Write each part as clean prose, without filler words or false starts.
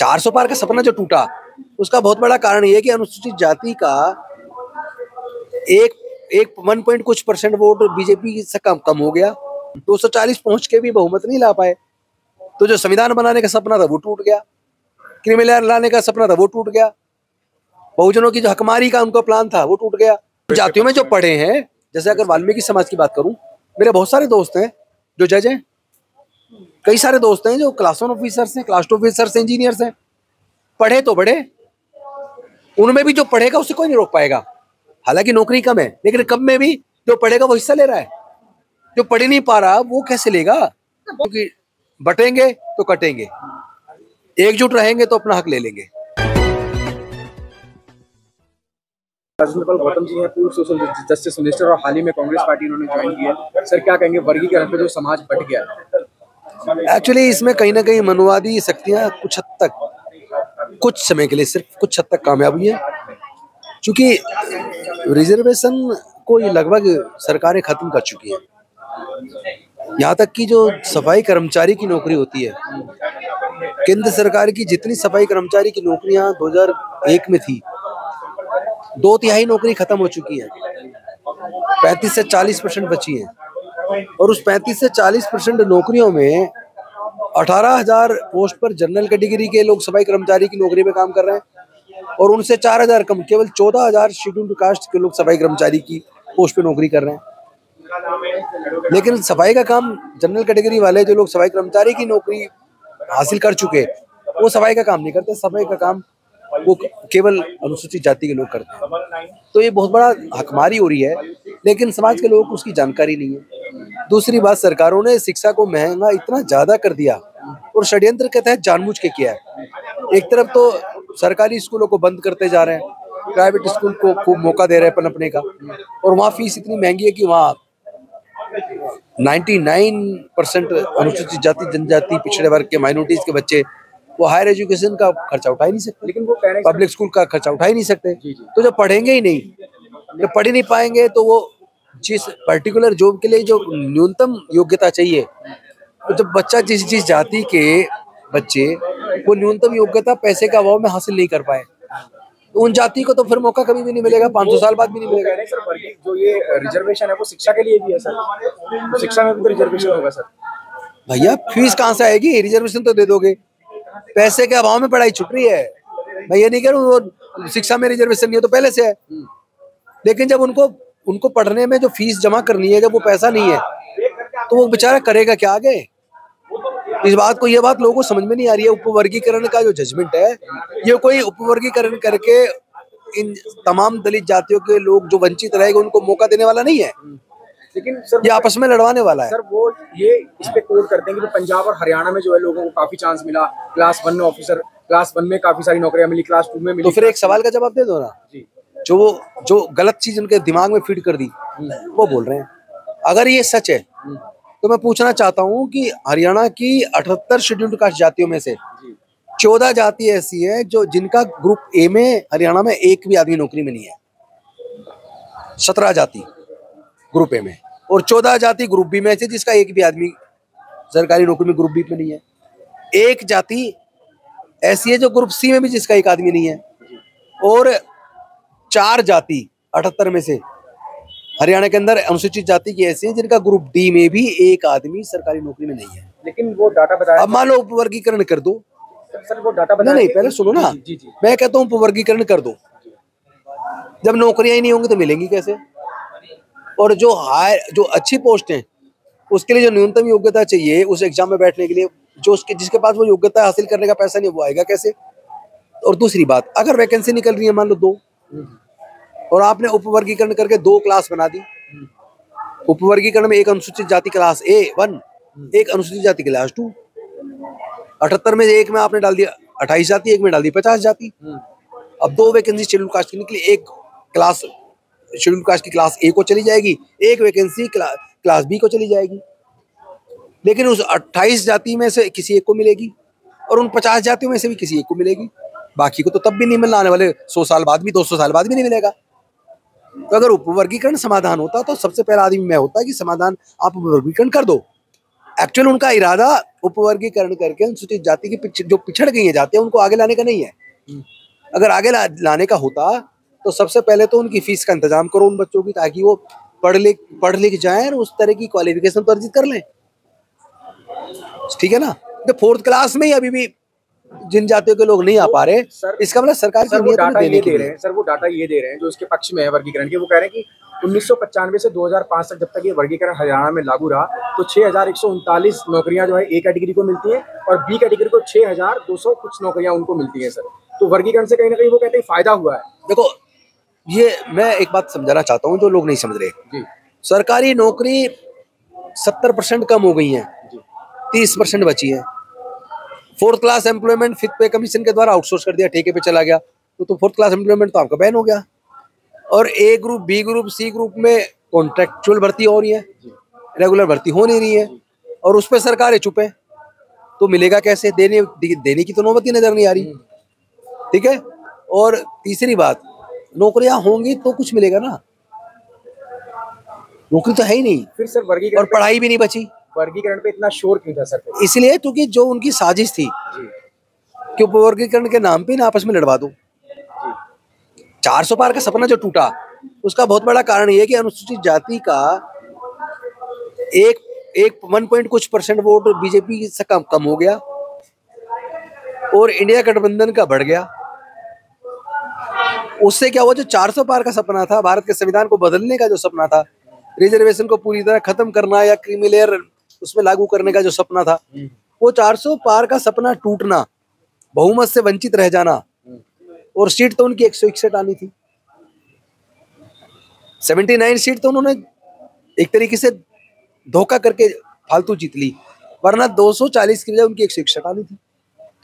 400 पार का सपना जो टूटा, उसका बहुत बड़ा कारण ये है कि अनुसूचित जाति का एक 1 कुछ परसेंट वोट बीजेपी से कम हो गया। 240 पहुंच के भी बहुमत नहीं ला पाए। तो जो संविधान बनाने का सपना था वो टूट गया, क्रिमिनल लाने का सपना था वो टूट गया, बहुजनों की जो हकमारी का उनका प्लान था वो टूट गया। जातियों में जो पढ़े हैं, जैसे अगर वाल्मीकि समाज की बात करूं, मेरे बहुत सारे दोस्त हैं जो जज हैं, कई सारे दोस्त हैं जो क्लास 1 ऑफिसर्स हैं, क्लास 2 ऑफिसर्स, इंजीनियर्स हैं। पढ़े तो बड़े, उनमें भी जो पढ़ेगा उसे कोई नहीं रोक पाएगा। हालांकि नौकरी कम है, लेकिन कम में भी जो पढ़ेगा वो हिस्सा ले रहा है। जो पढ़ नहीं पा रहा वो कैसे लेगा? क्योंकि बटेंगे तो कटेंगे, एकजुट रहेंगे तो अपना हक ले लेंगे। राजेंद्र गौतम जी हैं, पूर्व सोशल जस्टिस मिनिस्टर, और हाल ही में कांग्रेस पार्टी उन्होंने ज्वाइन की है। सर, क्या कहेंगे वर्गीकरण पे जो समाज बट गया है? एक्चुअली इसमें कहीं ना कहीं मनवादी शक्तियां कुछ हद तक, कुछ समय के लिए सिर्फ कुछ हद तक कामयाब हुई है, क्योंकि रिजर्वेशन को ये लगभग सरकारें खत्म कर चुकी हैं। यहाँ तक कि जो सफाई कर्मचारी की नौकरी होती है, केंद्र सरकार की जितनी सफाई कर्मचारी की नौकरियां 2001 में थी, 2/3 नौकरी खत्म हो चुकी है। 35 से 40% बची हैं, और उस 35 से 40% नौकरियों में 18,000 पोस्ट पर जनरल कैटेगरी के लोग सफाई कर्मचारी की नौकरी में काम कर रहे हैं, और उनसे 4,000 कम केवल 14,000 शेड्यूल्ड कास्ट के लोग सफाई कर्मचारी की पोस्ट पे नौकरी कर रहे हैं। लेकिन सफाई का काम जनरल कैटेगरी वाले जो लोग सफाई कर्मचारी की नौकरी हासिल कर चुके, वो सफाई का काम नहीं करते। सफाई का काम वो केवल अनुसूचित जाति के लोग करते हैं। तो ये बहुत बड़ा हकमारी हो रही है, लेकिन समाज के लोगों को उसकी जानकारी नहीं है। दूसरी बात, सरकारों ने शिक्षा को महंगा इतना ज्यादा कर दिया, और षड्यंत्र के तहत जानबूझ के किया है। एक तरफ तो सरकारी स्कूलों को बंद करते जा रहे हैं, प्राइवेट स्कूल को खूब मौका दे रहे हैं पनपने का, और वहाँ फीस इतनी महंगी है कि वहाँ 99% अनुसूचित जाति, जनजाति, पिछड़े वर्ग के, माइनॉरिटीज के बच्चे वो हायर एजुकेशन का खर्चा उठा ही नहीं सकते, लेकिन वो पब्लिक स्कूल का खर्चा उठा ही नहीं सकते। तो जब पढ़ेंगे ही नहीं, जब पढ़ ही नहीं पाएंगे, तो वो जिस पर्टिकुलर जॉब के लिए जो न्यूनतम योग्यता चाहिए, तो जब बच्चा जिस जाति के बच्चे वो न्यूनतम योग्यता पैसे के अभाव में हासिल नहीं कर पाए, तो उन जाति को तो फिर मौका कभी भी नहीं मिलेगा, 500 साल बाद भी नहीं मिलेगा। सर, जो ये रिजर्वेशन है वो शिक्षा के लिए भी है सर, तो शिक्षा में भी तो रिजर्वेशन होगा सर। भैया फीस कहाँ से आएगी? रिजर्वेशन तो दे दोगे, पैसे के अभाव में पढ़ाई छूट रही है। मैं ये नहीं कह रहा हूँ शिक्षा में रिजर्वेशन नहीं है, तो पहले से है, लेकिन जब उनको पढ़ने में जो फीस जमा करनी है, जब वो पैसा नहीं है, तो वो बेचारा करेगा क्या आगे? ये बात लोगों को समझ में नहीं आ रही है। उपवर्गीकरण का जो जजमेंट है, ये कोई उपवर्गीकरण करके इन तमाम दलित जातियों के लोग जो वंचित रहेंगे उनको मौका देने वाला नहीं है, लेकिन सर ये आपस में लड़वाने वाला है। सर, वो ये इस पे कोड करते हैं कि पंजाब और हरियाणा में जो है लोगों को काफी चांस मिला, क्लास 1 में ऑफिसर, क्लास 1 में काफी सारी नौकरियां मिली, क्लास 2 में मिली। तो फिर एक सवाल का जवाब दे दो ना जी। जो गलत चीज उनके दिमाग में फीड कर दी, वो बोल रहे हैं। अगर ये सच है तो मैं पूछना चाहता हूँ कि हरियाणा की 78 शेड्यूल्ड कास्ट जातियों में से 14 जाति ऐसी है जो जिनका ग्रुप ए में हरियाणा में एक भी आदमी नौकरी में नहीं है। 17 जाति ग्रुप ए में, और 14 जाति ग्रुप बी में से जिसका एक भी आदमी सरकारी नौकरी में ग्रुप बी में नहीं है। एक जाति ऐसी है जो ग्रुप सी में भी जिसका एक आदमी नहीं है, और 4 जाति 78 में से हरियाणा के अंदर अनुसूचित जाति की ऐसी है जिनका ग्रुप डी में भी एक आदमी सरकारी नौकरी में नहीं है। लेकिन वो डाटा बताया, अब मान लो उपवर्गीकरण कर दो सर, वो डाटा बताया नहीं, पहले सुनो ना। जी। मैं कहता हूँ उपवर्गीकरण कर दो, जब नौकरियां ही नहीं होंगी तो मिलेंगी कैसे? और जो अच्छी पोस्ट है उसके लिए जो न्यूनतम योग्यता चाहिए उस एग्जाम में बैठने के लिए, जिसके पास वो योग्यता हासिल करने का पैसा नहीं, वो आएगा कैसे? और दूसरी बात, अगर वैकेंसी निकल रही है मान लो 2, और आपने उपवर्गीकरण करके 2 क्लास बना दी, उपवर्गीकरण में एक अनुसूचित जाति क्लास A1, एक अनुसूचित जाति क्लास 2, 78 में एक में आपने डाल दिया 28 जाति, एक में डाल दी 50 जाति। अब 2 वैकेंसी शेड्यूल कास्ट की निकली, एक क्लास शेड्यूल कास्ट की क्लास A को चली जाएगी, एक वैकेंसी क्लास B को चली जाएगी। लेकिन उस 28 जाति में से किसी एक को मिलेगी, और उन 50 जातियों में से भी किसी एक को मिलेगी, बाकी को तो तब भी नहीं मिलना, आने वाले 100 साल बाद भी, 200 साल बाद भी नहीं मिलेगा। तो अगर उपवर्गीकरण समाधान होता तो सबसे पहला आदमी मैं होता कि समाधान आप उपवर्गीकरण कर दो, एक्चुअल उनका इरादा उपवर्गीकरण करके अनुसूचित जाति की जो पिछड़ गई है जातियां उनको आगे लाने का नहीं है। अगर आगे लाने का होता तो सबसे पहले तो उनकी फीस का इंतजाम करो उन बच्चों की, ताकि वो पढ़ लिख जाएं और उस तरह की क्वालिफिकेशन तो अर्जित कर लें। ठीक है ना। तो 4th क्लास में ही अभी भी जिन जातियों के लोग नहीं आ पा रहे, इसका मतलब सरकार की नीयत डाटा ये दे रहे हैं। सर वो डाटा ये दे रहे हैं जो इसके पक्ष में है वर्गीकरण के। वो कह रहे हैं कि 1995 से 2005 तक जब तक ये वर्गीकरण हरियाणा में लागू रहा तो 6139 नौकरियां जो है ए कैटेगरी को मिलती है और बी कैटेगरी को 6200 कुछ नौकरियां उनको मिलती है। सर तो वर्गीकरण से कहीं ना कहीं वो कहते हैं फायदा हुआ है। देखो ये मैं एक बात समझाना चाहता हूँ जो लोग नहीं समझ रहे जी। सरकारी नौकरी 70% कम हो गई है, 30% बची है। 4th क्लास एम्प्लॉयमेंट 5th पे कमीशन के द्वारा आउटसोर्स कर दिया, ठेके पे चला गया, तो 4th क्लास एम्प्लॉयमेंट तो आपका बैन हो गया। और A group, B group, C group में कॉन्ट्रेक्चुअल भर्ती हो रही है, रेगुलर भर्ती हो नहीं रही है, और उस पर सरकारें चुप है, तो मिलेगा कैसे? देने की तो नौबत ही नजर नहीं आ रही। ठीक है। और तीसरी बात, नौकरियां होंगी तो कुछ मिलेगा ना, नौकरी तो है ही नहीं। फिर सर वर्गीकरण और पढ़ाई भी नहीं बची। वर्गीकरण पे इतना शोर क्यों था सर? इसलिए क्योंकि जो उनकी साजिश थी कि उपवर्गीकरण के नाम पे ना आपस में लड़वा दो। 400 पार का सपना जो टूटा उसका बहुत बड़ा कारण ये है कि अनुसूचित जाति का एक 1 पॉइंट कुछ % वोट बीजेपी से कम हो गया और इंडिया गठबंधन का बढ़ गया। उससे क्या हुआ, जो 400 पार का सपना था, भारत के संविधान को बदलने का जो सपना था, रिजर्वेशन को पूरी तरह खत्म करना या क्रीमी लेयर उसमें लागू करने का जो सपना था, वो 400 पार का सपना टूटना, बहुमत से वंचित रह जाना, और सीट तो उनकी 161 आनी थी। 79 सीट तो उन्होंने एक तरीके से धोखा करके फालतू जीत ली, वरना 240 की बजाय उनकी 161 आनी थी।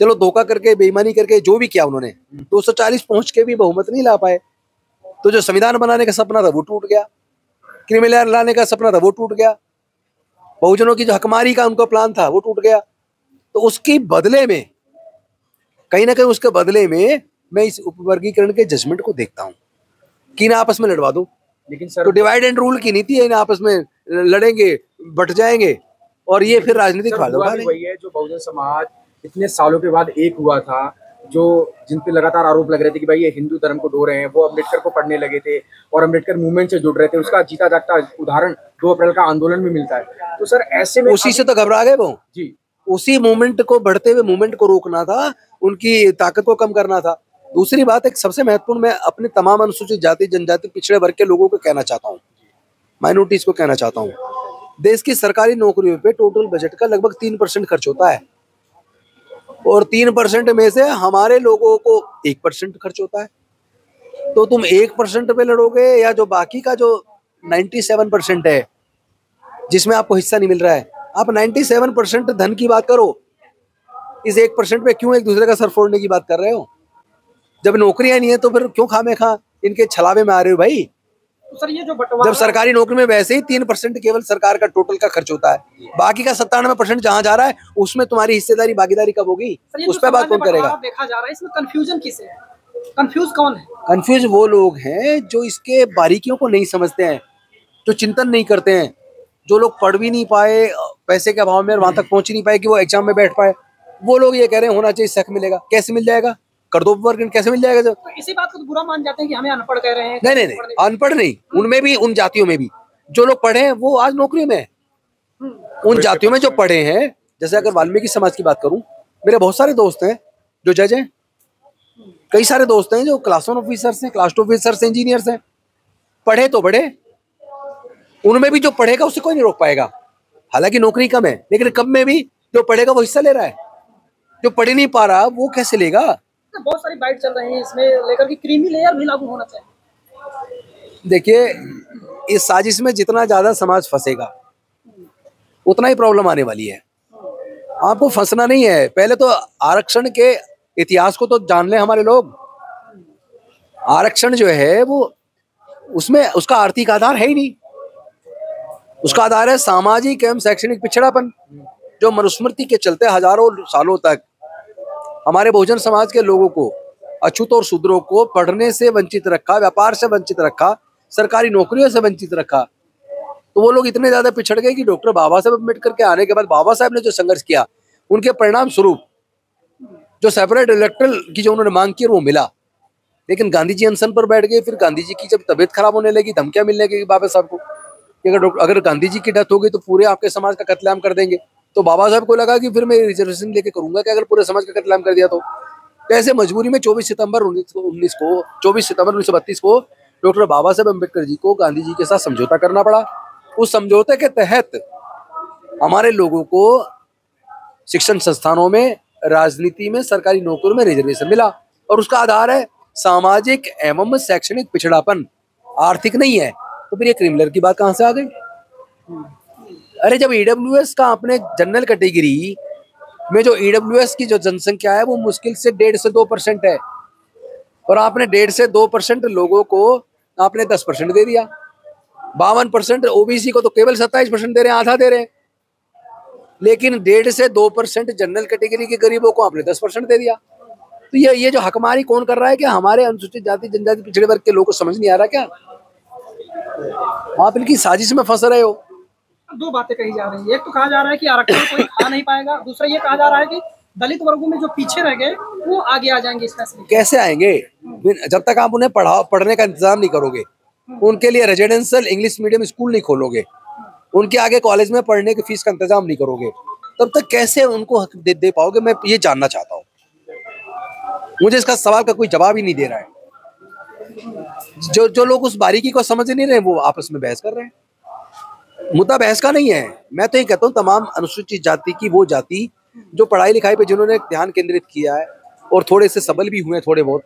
चलो धोखा करके, बेईमानी करके, जो भी किया उन्होंने, 240 पहुंच के भी बहुमत नहीं ला पाए, तो जो संविधान बनाने का सपना था वो टूट गया, क्रिमिनल लॉ लाने का सपना था वो टूट गया, बहुजनों की जो हकमारी का उनका प्लान था वो टूट गया। तो उसके बदले में, कहीं ना कहीं उसके बदले में मैं इस उपवर्गीकरण के जजमेंट को देखता हूँ कि ना आपस में लड़वा दो। लेकिन सर तो डिवाइड एंड रूल की नीति है, ना आपस में लड़ेंगे, बट जाएंगे, और ये फिर राजनीतिक फायदा वही है जो बहुजन समाज इतने सालों के बाद एक हुआ था, जो जिन पे लगातार आरोप लग रहे थे कि भाई ये हिंदू धर्म को ढो रहे हैं, वो अम्बेडकर को पढ़ने लगे थे और अम्बेडकर मूवमेंट से जुड़ रहे थे। उसका जीता जागता उदाहरण 2 अप्रैल का आंदोलन में मिलता है। तो सर ऐसे में उसी से तो घबरा गए वो जी, उसी मूवमेंट को, बढ़ते हुए मूवमेंट को रोकना था, उनकी ताकत को कम करना था। दूसरी बात, एक सबसे महत्वपूर्ण, मैं अपने तमाम अनुसूचित जाति, जनजाति, पिछड़े वर्ग के लोगों को कहना चाहता हूँ, माइनॉरिटीज को कहना चाहता हूँ, देश की सरकारी नौकरियों पे टोटल बजट का लगभग 3% खर्च होता है, और 3% में से हमारे लोगों को 1% खर्च होता है। तो तुम 1% पे लड़ोगे, या जो बाकी का जो 97% है जिसमें आपको हिस्सा नहीं मिल रहा है, आप 97% धन की बात करो, इस 1% पे क्यों एक दूसरे का सर फोड़ने की बात कर रहे हो? जब नौकरियां नहीं है तो फिर क्यों खामे खा इनके छलावे में आ रहे हो भाई? तो सर ये जो बंटवारा, जब सरकारी नौकरी में वैसे ही 3% केवल सरकार का टोटल का खर्च होता है, बाकी का 97% जहां जा रहा है उसमें तुम्हारी हिस्सेदारी, भागीदारी कब होगी? उस पर बात कौन करेगा? देखा जा रहा है, इसमें कंफ्यूजन किसे है? कंफ्यूज कौन है? कंफ्यूज वो लोग हैं जो इसके बारीकियों को नहीं समझते हैं, जो चिंतन नहीं करते हैं, जो लोग पढ़ भी नहीं पाए पैसे के अभाव में, वहां तक पहुंच ही नहीं पाए कि वो एग्जाम में बैठ पाए। वो लोग ये कह रहे हैं होना चाहिए, सख मिलेगा। कैसे मिल जाएगा? कर दो वर्ग, कैसे मिल जाएगा? तो इसी बात को तो बुरा मान जाते हैं कि हमें अनपढ़ कह रहे हैं। नहीं, अनपढ़ नहीं, उनमें भी, उन जातियों में भी जो लोग पढ़े हैं वो आज नौकरी में। उन जातियों में जो पढ़े हैं, जैसे अगर वाल्मीकि समाज की बात करूं, मेरे बहुत सारे दोस्त हैं जो जज हैं, कई सारे दोस्त हैं जो क्लास 1 ऑफिसर्स हैं, क्लास 2 ऑफिसर्स, इंजीनियर्स हैं, पढ़े तो बड़े। उनमें भी जो पढ़ेगा उससे कोई नहीं रोक पाएगा। हालांकि नौकरी कम है, लेकिन कम में भी जो पढ़ेगा वो हिस्सा ले रहा है, जो पढ़ नहीं पा रहा वो कैसे लेगा? बहुत सारी बाइट चल रही है इसमें लेकर कि क्रीमी लेयर भी लागू होना चाहिए। देखिए, इस साजिश में जितना ज्यादा समाज फंसेगा उतना ही प्रॉब्लम आने वाली है। आपको फंसना नहीं है, पहले तो आरक्षण के इतिहास को तो जान ले हमारे लोग। आरक्षण जो है वो, उसमें उसका आर्थिक आधार है ही नहीं, उसका आधार है सामाजिक एवं शैक्षणिक पिछड़ापन, जो मनुस्मृति के चलते हजारों सालों तक हमारे बहुजन समाज के लोगों को, अछूत और शूद्रों को पढ़ने से वंचित रखा, व्यापार से वंचित रखा, सरकारी नौकरियों से वंचित रखा। तो तो वो लोग इतने ज्यादा पिछड़ गए कि डॉक्टर बाबा साहब अम्बेडकर के आने के बाद बाबा साहब ने जो संघर्ष किया, उनके परिणाम स्वरूप जो सेपरेट इलेक्टोरल की जो उन्होंने मांग की वो मिला। लेकिन गांधी जी अनशन पर बैठ गए। फिर गांधी जी की जब तबीयत खराब होने लगी, धमकियां मिलने लगी बाबा साहब को कि अगर गांधी जी की डेथ हो गई तो पूरे आपके समाज का कत्लेआम कर देंगे। तो बाबा साहब को लगा कि फिर मैं रिजर्वेशन लेके करूंगा कि अगर पूरे समाज का कत्लेआम कर दिया तो ऐसे मजबूरी में 24 सितंबर 1932 को डॉक्टर बाबा साहब अम्बेडकर जी को गांधी जी के साथ समझौता करना पड़ा। उस समझौते के तहत हमारे लोगों को शिक्षण संस्थानों में, राजनीति में, सरकारी नौकरियों में रिजर्वेशन मिला और उसका आधार है सामाजिक एवं शैक्षणिक पिछड़ापन, आर्थिक नहीं है। तो फिर ये क्रिमिनल की बात कहां से आ गई? अरे जब ईडब्ल्यूएस का अपने जनरल कैटेगरी में जो ईडब्ल्यूएस की जो जनसंख्या है वो मुश्किल से 1.5 से 2% है और आपने 1.5 से 2% लोगों को आपने 10% दे दिया। 52% ओबीसी को तो केवल 27% दे रहे हैं, आधा दे रहे हैं। लेकिन 1.5 से 2% जनरल कैटेगरी के गरीबों को आपने 10% दे दिया। तो ये जो हकमारी कौन कर रहा है? क्या हमारे अनुसूचित जाति जनजाति पिछड़े वर्ग के लोगों को समझ नहीं आ रहा क्या? आप इनकी साजिश में फंस रहे हो। दो बातें कही जा रही है, एक तो कहा जा रहा है कि आरक्षण कोई खा नहीं पाएगा, दूसरा ये कहा जा रहा है कि दलित वर्गों में जो पीछे रह गए वो आगे आ जाएंगे इस फैसले। कैसे आएंगे? जब तक आप उन्हें पढ़ने का इंतजाम नहीं करोगे, उनके लिए रेजिडेंशियल इंग्लिश मीडियम स्कूल नहीं खोलोगे, उनके आगे कॉलेज में पढ़ने की फीस का इंतजाम नहीं करोगे, तब तक कैसे उनको हक दे पाओगे? मैं ये जानना चाहता हूँ। मुझे इसका सवाल का कोई जवाब ही नहीं दे रहा है। जो लोग उस बारीकी को समझ नहीं रहे वो आपस में बहस कर रहे हैं। मुद्दा बहस का नहीं है। मैं तो ये कहता हूँ तमाम अनुसूचित जाति की वो जाति जो पढ़ाई लिखाई पे जिन्होंने ध्यान केंद्रित किया है और थोड़े से सबल भी हुए थोड़े बहुत,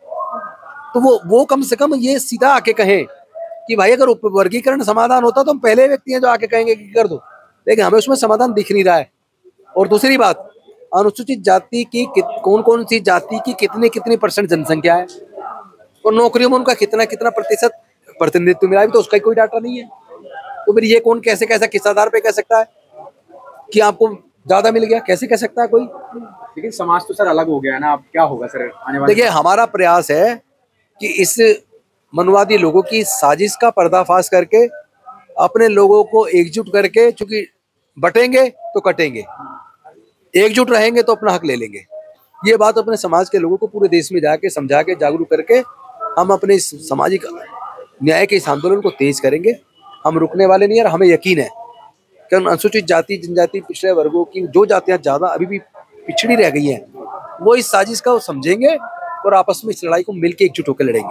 तो वो कम से कम ये सीधा आके कहें कि भाई अगर वर्गीकरण समाधान होता तो हम पहले व्यक्ति हैं जो आके कहेंगे कि कर दो, लेकिन हमें उसमें समाधान दिख नहीं रहा है। और दूसरी बात, अनुसूचित जाति की कौन कौन सी जाति की कितनी % जनसंख्या है और नौकरियों में उनका कितना प्रतिशत प्रतिनिधित्व मिला, भी तो उसका कोई डाटा नहीं है। तो फिर ये कौन कैसे किस आधार पे कह सकता है कि आपको ज्यादा मिल गया? कैसे कह सकता है कोई? लेकिन समाज तो सर अलग हो गया है ना, अब क्या होगा सर आने वाले? देखिए, हमारा प्रयास है कि इस मनुवादी लोगों की साजिश का पर्दाफाश करके अपने लोगों को एकजुट करके, चूंकि बटेंगे तो कटेंगे, एकजुट रहेंगे तो अपना हक ले लेंगे। ये बात अपने समाज के लोगों को पूरे देश में जाके समझा के जागरूक करके हम अपने इस सामाजिक न्याय के इस आंदोलन को तेज करेंगे। हम रुकने वाले नहीं है और हमें यकीन है कि अनुसूचित जाति जनजाति पिछड़े वर्गों की जो जातियां ज्यादा अभी भी पिछड़ी रह गई हैं वो इस साजिश का समझेंगे और आपस में इस लड़ाई को मिलकर एकजुट होकर लड़ेंगे।